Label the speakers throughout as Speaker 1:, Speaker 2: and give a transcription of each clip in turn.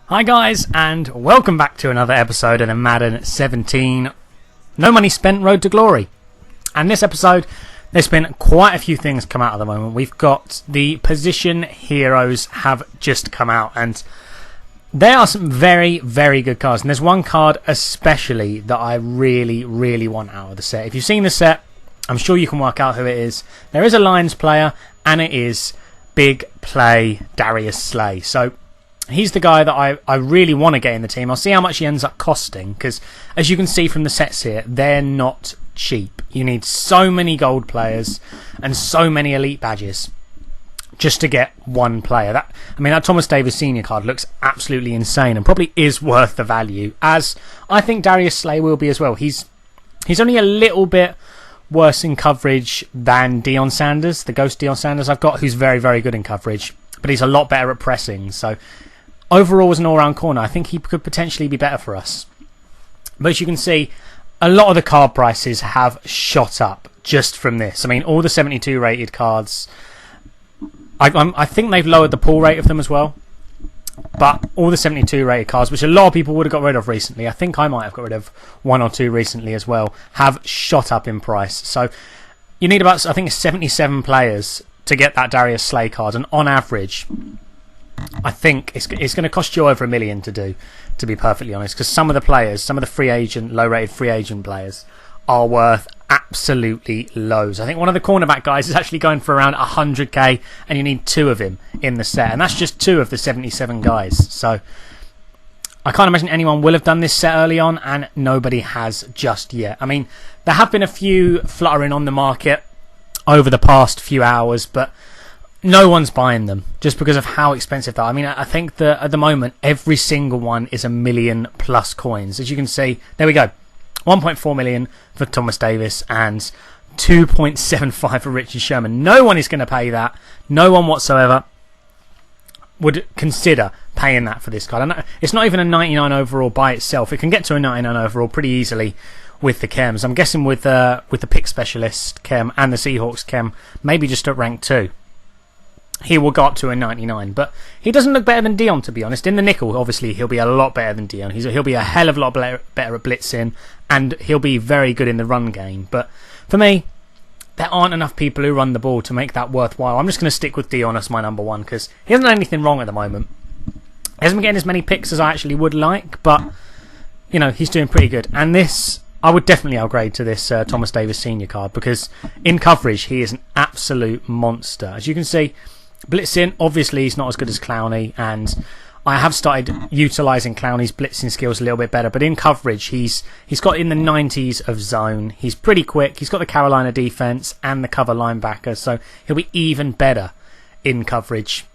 Speaker 1: Hi guys, and welcome back to another episode of the Madden 17 No Money Spent Road to Glory. And this episode, there's been quite a few things come out at the moment. We've got the position heroes have just come out, and there are some very, very good cards. And there's one card especially that I really, really want out of the set. If you've seen the set, I'm sure you can work out who it is. There is a Lions player, and it is Big Play Darius Slay. So he's the guy that I really want to get in the team. I'll see how much he ends up costing, because as you can see from the sets here, they're not cheap. You need so many gold players and so many elite badges just to get one player. That Thomas Davis Senior card looks absolutely insane and probably is worth the value, as I think Darius Slay will be as well. He's only a little bit worse in coverage than Deion Sanders, the Ghost Deion Sanders I've got, who's very, very good in coverage, but he's a lot better at pressing. So overall, as an all-round corner, I think he could potentially be better for us. But as you can see, a lot of the card prices have shot up just from this. I mean, all the 72 rated cards, I think they've lowered the pull rate of them as well. But all the 72 rated cards, which a lot of people would have got rid of recently, I think I might have got rid of one or two recently as well, have shot up in price. So you need about, I think, 77 players to get that Darius Slay card, and on average, I think it's going to cost you over $1 million to do, to be perfectly honest, because some of the players, some of the free agent, low-rated free agent players are worth absolutely loads. I think one of the cornerback guys is actually going for around 100k, and you need two of him in the set, and that's just two of the 77 guys. So I can't imagine anyone will have done this set early on, and nobody has just yet. I mean, there have been a few fluttering on the market over the past few hours, but no one's buying them just because of how expensive they are. I mean, I think that at the moment, every single one is $1 million plus coins. As you can see, there we go. 1.4 million for Thomas Davis and 2.75 for Richard Sherman. No one is going to pay that. No one whatsoever would consider paying that for this card. And it's not even a 99 overall by itself. It can get to a 99 overall pretty easily with the chems. I'm guessing with the pick specialist chem and the Seahawks chem, maybe just at rank 2. He will go up to a 99, but he doesn't look better than Deion, to be honest. In the nickel, obviously, he'll be a lot better than Deion. He'll be a hell of a lot better at blitzing, and he'll be very good in the run game. But for me, there aren't enough people who run the ball to make that worthwhile. I'm just going to stick with Deion as my number one, because he hasn't done anything wrong at the moment. He hasn't been getting as many picks as I actually would like, but you know, he's doing pretty good. And this, I would definitely upgrade to this Thomas Davis Senior card, because in coverage, he is an absolute monster. As you can see, blitzing, obviously, he's not as good as Clowney, and I have started utilising Clowney's blitzing skills a little bit better, but in coverage, he's got in the 90s of zone. He's pretty quick. He's got the Carolina defence and the cover linebacker, so he'll be even better in coverage,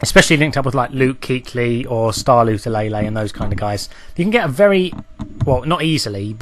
Speaker 1: especially linked up with like Luke Kuechly or Star Lutulele and those kind of guys. You can get a very, well, not easily,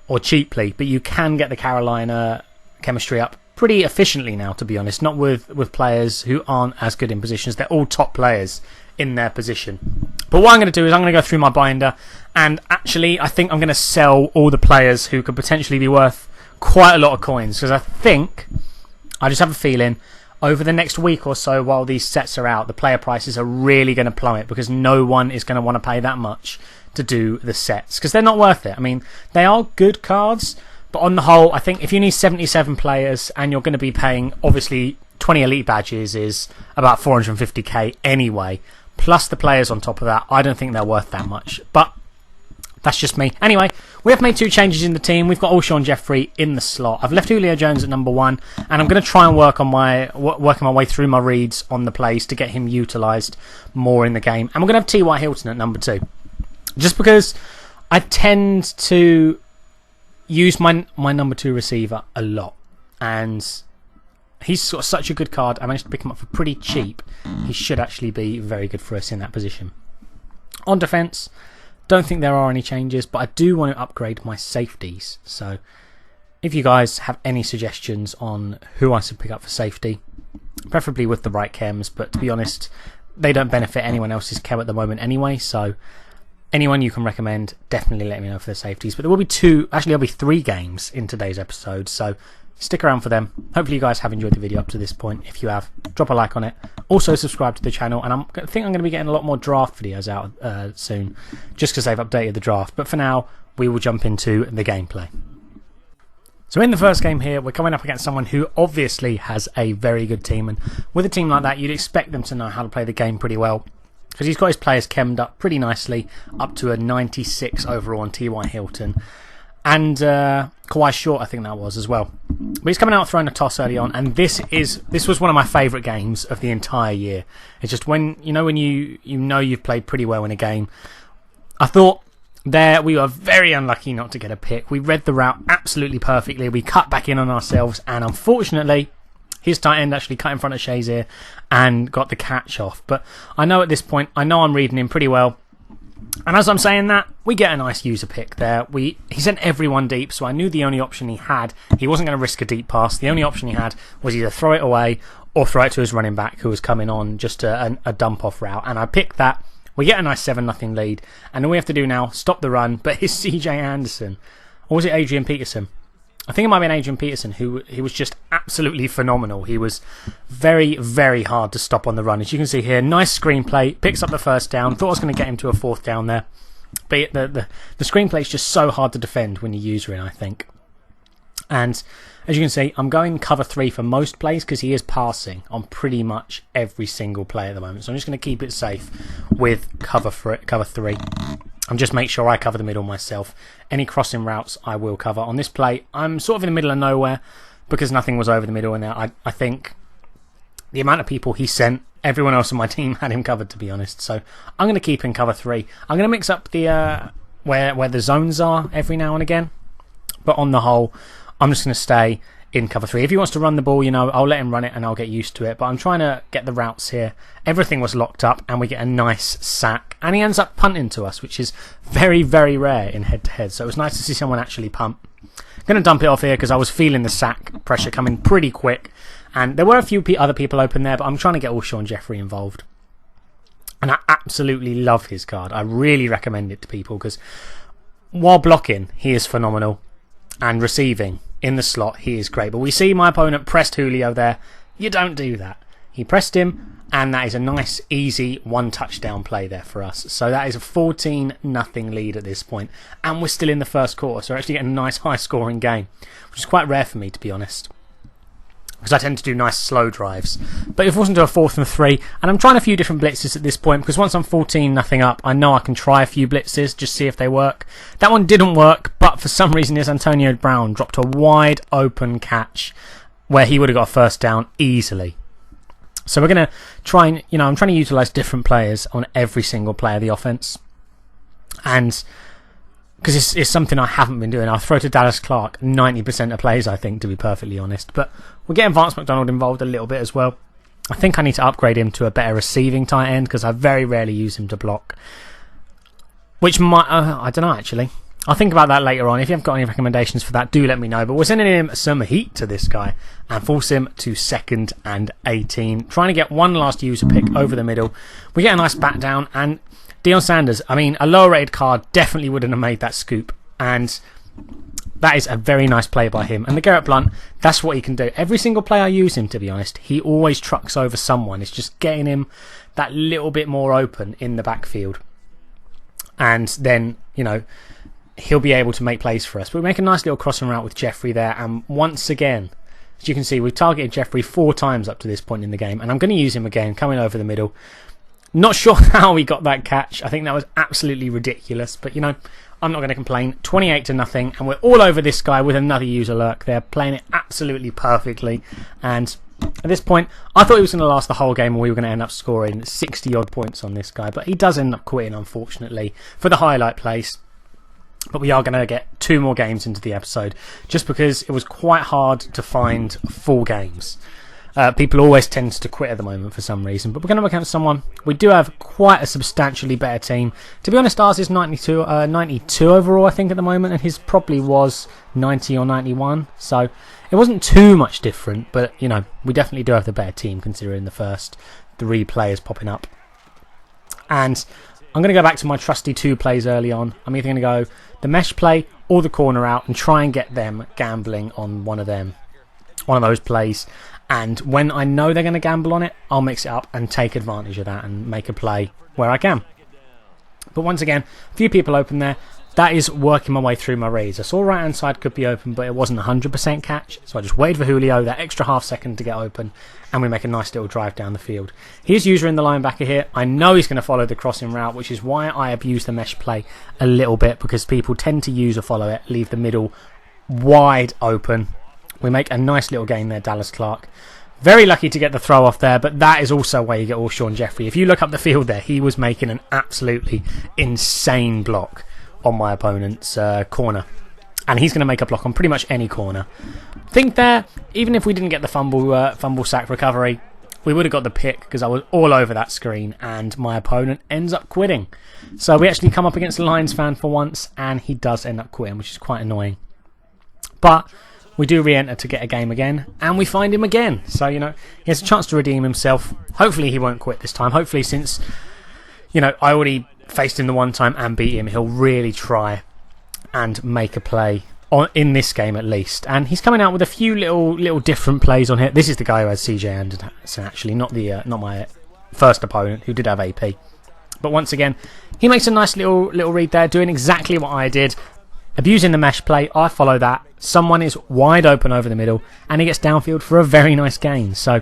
Speaker 1: or cheaply, but you can get the Carolina chemistry up pretty efficiently now, to be honest, not with players who aren't as good in positions. They're all top players in their position. But what I'm going to do is I'm going to go through my binder, and actually I think I'm going to sell all the players who could potentially be worth quite a lot of coins, because I just have a feeling over the next week or so, while these sets are out, the player prices are really going to plummet, because no one is going to want to pay that much to do the sets, because they're not worth it. I mean, they are good cards, but on the whole, I think if you need 77 players and you're going to be paying, obviously, 20 elite badges is about 450k anyway, plus the players on top of that, I don't think they're worth that much. But that's just me. Anyway, we have made two changes in the team. We've got Alshon Jeffrey in the slot. I've left Julio Jones at number 1, and I'm going to try and working my way through my reads on the plays to get him utilised more in the game. And we're going to have T.Y. Hilton at number 2. Just because I tend to use my number 2 receiver a lot, and he's got such a good card. I managed to pick him up for pretty cheap. He should actually be very good for us in that position. On defence, don't think there are any changes, but I do want to upgrade my safeties. So if you guys have any suggestions on who I should pick up for safety, preferably with the right chems, but to be honest, they don't benefit anyone else's chem at the moment anyway, so anyone you can recommend, definitely let me know for the safeties. But there will be there'll be 3 games in today's episode, so stick around for them. Hopefully you guys have enjoyed the video up to this point. If you have, drop a like on it. Also subscribe to the channel, and I think I'm going to be getting a lot more draft videos out soon, just because they've updated the draft. But for now, we will jump into the gameplay. So in the first game here, we're coming up against someone who obviously has a very good team, and with a team like that, you'd expect them to know how to play the game pretty well, because he's got his players chemmed up pretty nicely, up to a 96 overall on T.Y. Hilton, and Kawhi Short, I think that was as well. But he's coming out throwing a toss early on, and this was one of my favourite games of the entire year. It's just when you've played pretty well in a game. I thought there we were very unlucky not to get a pick. We read the route absolutely perfectly. We cut back in on ourselves, and unfortunately his tight end actually cut in front of Shazier and got the catch off. But I know at this point, I'm reading him pretty well. And as I'm saying that, we get a nice user pick there. He sent everyone deep, so I knew the only option he had, he wasn't going to risk a deep pass. The only option he had was either throw it away or throw it to his running back, who was coming on just a dump-off route. And I picked that. We get a nice 7-0 lead. And all we have to do now, stop the run. But it's CJ Anderson. Or was it Adrian Peterson? I think it might have been Adrian Peterson, he was just absolutely phenomenal. He was very, very hard to stop on the run. As you can see here, nice screenplay, picks up the first down. Thought I was going to get him to a 4th down there. But the screenplay is just so hard to defend when you use her in, I think. And as you can see, I'm going cover 3 for most plays because he is passing on pretty much every single play at the moment. So I'm just going to keep it safe with cover 3. And just make sure I cover the middle myself. Any crossing routes I will cover. On this play, I'm sort of in the middle of nowhere because nothing was over the middle in there. I think the amount of people he sent, everyone else on my team had him covered, to be honest. So I'm going to keep in cover 3. I'm going to mix up the where the zones are every now and again. But on the whole, I'm just going to stay in cover 3. If he wants to run the ball, I'll let him run it and I'll get used to it. But I'm trying to get the routes here. Everything was locked up and we get a nice sack. And he ends up punting to us, which is very, very rare in head-to-head. So it was nice to see someone actually punt. I'm going to dump it off here because I was feeling the sack pressure coming pretty quick. And there were a few other people open there, but I'm trying to get Alshon Jeffrey involved. And I absolutely love his card. I really recommend it to people because while blocking, he is phenomenal. And receiving in the slot, he is great. But we see my opponent pressed Julio there. You don't do that. He pressed him, and that is a nice, easy 1 touchdown play there for us. So that is a 14-0 lead at this point. And we're still in the first quarter, so we're actually getting a nice high-scoring game, which is quite rare for me, to be honest, because I tend to do nice slow drives. But it wasn't to a 4th and 3, and I'm trying a few different blitzes at this point, because once I'm 14-0 up, I know I can try a few blitzes, just see if they work. That one didn't work, but for some reason this Antonio Brown dropped a wide open catch where he would have got a 1st down easily. So we're going to try and, I'm trying to utilise different players on every single play of the offence. And because it's something I haven't been doing. I'll throw to Dallas Clark 90% of plays, I think, to be perfectly honest. But we're getting Vance McDonald involved a little bit as well. I think I need to upgrade him to a better receiving tight end because I very rarely use him to block. Which might, I don't know actually. I'll think about that later on. If you haven't got any recommendations for that, do let me know. But we're sending him some heat to this guy and force him to 2nd and 18. Trying to get one last user pick over the middle. We get a nice bat down, and Deion Sanders, a lower rated card definitely wouldn't have made that scoop. And that is a very nice play by him. And the Garrett Blunt, that's what he can do. Every single play I use him, to be honest, he always trucks over someone. It's just getting him that little bit more open in the backfield. And then, he'll be able to make plays for us. But we make a nice little crossing route with Jeffrey there. And once again, as you can see, we've targeted Jeffrey 4 times up to this point in the game. And I'm going to use him again, coming over the middle. Not sure how he got that catch. I think that was absolutely ridiculous. But, I'm not going to complain. 28-0. And we're all over this guy with another user lurk there, playing it absolutely perfectly. And at this point, I thought he was going to last the whole game, and we were going to end up scoring 60-odd points on this guy. But he does end up quitting, unfortunately, for the highlight place. But we are going to get 2 more games into the episode, just because it was quite hard to find full games. People always tend to quit at the moment for some reason, but we're going to look at someone. We do have quite a substantially better team. To be honest, ours is 92 overall, I think, at the moment, and his probably was 90 or 91. So it wasn't too much different, but, we definitely do have the better team considering the first 3 players popping up. And I'm going to go back to my trusty 2 plays early on. I'm either going to go the mesh play or the corner out and try and get them gambling on one of them. one of those plays. And when I know they're going to gamble on it, I'll mix it up and take advantage of that and make a play where I can. But once again, a few people open there. That is working my way through my reads. I saw right hand side could be open, but it wasn't 100% catch. So I just waited for Julio, that extra half second to get open, and we make a nice little drive down the field. Here's User in the linebacker here. I know he's going to follow the crossing route, which is why I abuse the mesh play a little bit, because people tend to use or follow it, leave the middle wide open. We make a nice little gain there, Dallas Clark. Very lucky to get the throw off there, but that is also where you get Alshon Jeffrey. If you look up the field there, he was making an absolutely insane block on my opponent's corner, and he's going to make a block on pretty much any corner. I think there, even if we didn't get the fumble sack recovery, we would have got the pick, because I was all over that screen and my opponent ends up quitting. So we actually come up against a Lions fan for once, and he does end up quitting, which is quite annoying. But we do re-enter to get a game again, and we find him again. So, he has a chance to redeem himself. Hopefully he won't quit this time. Hopefully, since, I already faced him the one time and beat him, he'll really try and make a play in this game at least. And he's coming out with a few little different plays on here. This is the guy who has CJ Anderson, actually, not my first opponent, who did have AP. But once again, he makes a nice little read there, doing exactly what I did. Abusing the mesh play, I follow that. Someone is wide open over the middle, and he gets downfield for a very nice gain. So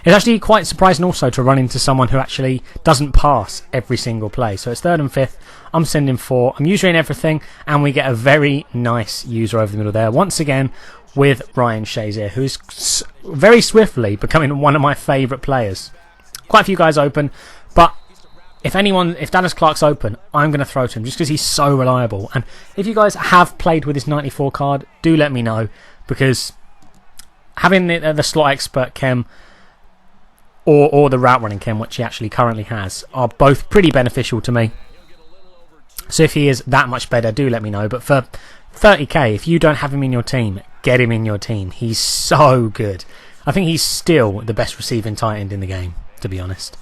Speaker 1: it's actually quite surprising also to run into someone who actually doesn't pass every single play. So it's 3rd and 5th. I'm sending 4. I'm using everything, and we get a very nice user over the middle there. Once again with Ryan Shazier, who's very swiftly becoming one of my favourite players. Quite a few guys open, but if Dallas Clark's open, I'm going to throw to him just because he's so reliable. And if you guys have played with this 94 card, do let me know, because having the slot expert chem or the route running chem, which he actually currently has, are both pretty beneficial to me. So if he is that much better, do let me know. But for 30k, if you don't have him in your team, get him in your team. He's so good. I think he's still the best receiving tight end in the game, to be honest.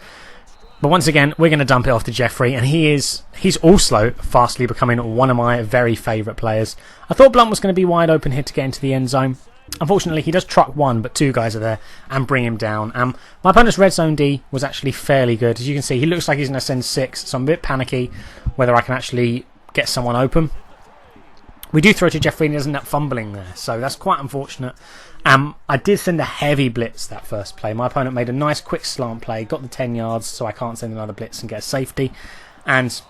Speaker 1: But once again, we're going to dump it off to Jeffrey, and he's also fastly becoming one of my very favourite players. I thought Blunt was going to be wide open here to get into the end zone. Unfortunately, he does truck one, but 2 guys are there and bring him down. My opponent's red zone D was actually fairly good. As you can see, he looks like he's going to send 6, so I'm a bit panicky whether I can actually get someone open. We do throw to Jeffrey, and he doesn't end up fumbling there, so that's quite unfortunate. I did send a heavy blitz that first play. My opponent made a nice quick slant play, got the 10 yards, so I can't send another blitz and get a safety. And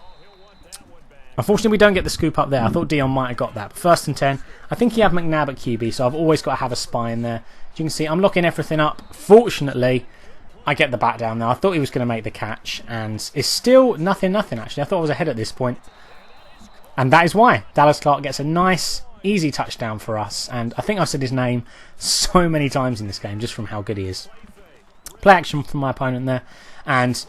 Speaker 1: unfortunately, we don't get the scoop up there. I thought Dion might have got that. But 1st and 10, I think he had McNabb at QB, so I've always got to have a spy in there. As you can see, I'm locking everything up. Fortunately, I get the bat down there. I thought he was going to make the catch, and it's still nothing, actually. I thought I was ahead at this point. And that is why Dallas Clark gets a nice, easy touchdown for us. And I think I've said his name so many times in this game, just from how good he is. Play action from my opponent there. And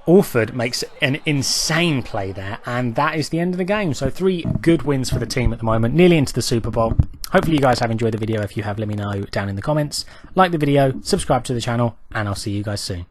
Speaker 1: Alford makes an insane play there, and that is the end of the game. So 3 good wins for the team at the moment, nearly into the Super Bowl. Hopefully you guys have enjoyed the video. If you have, let me know down in the comments. Like the video, subscribe to the channel, and I'll see you guys soon.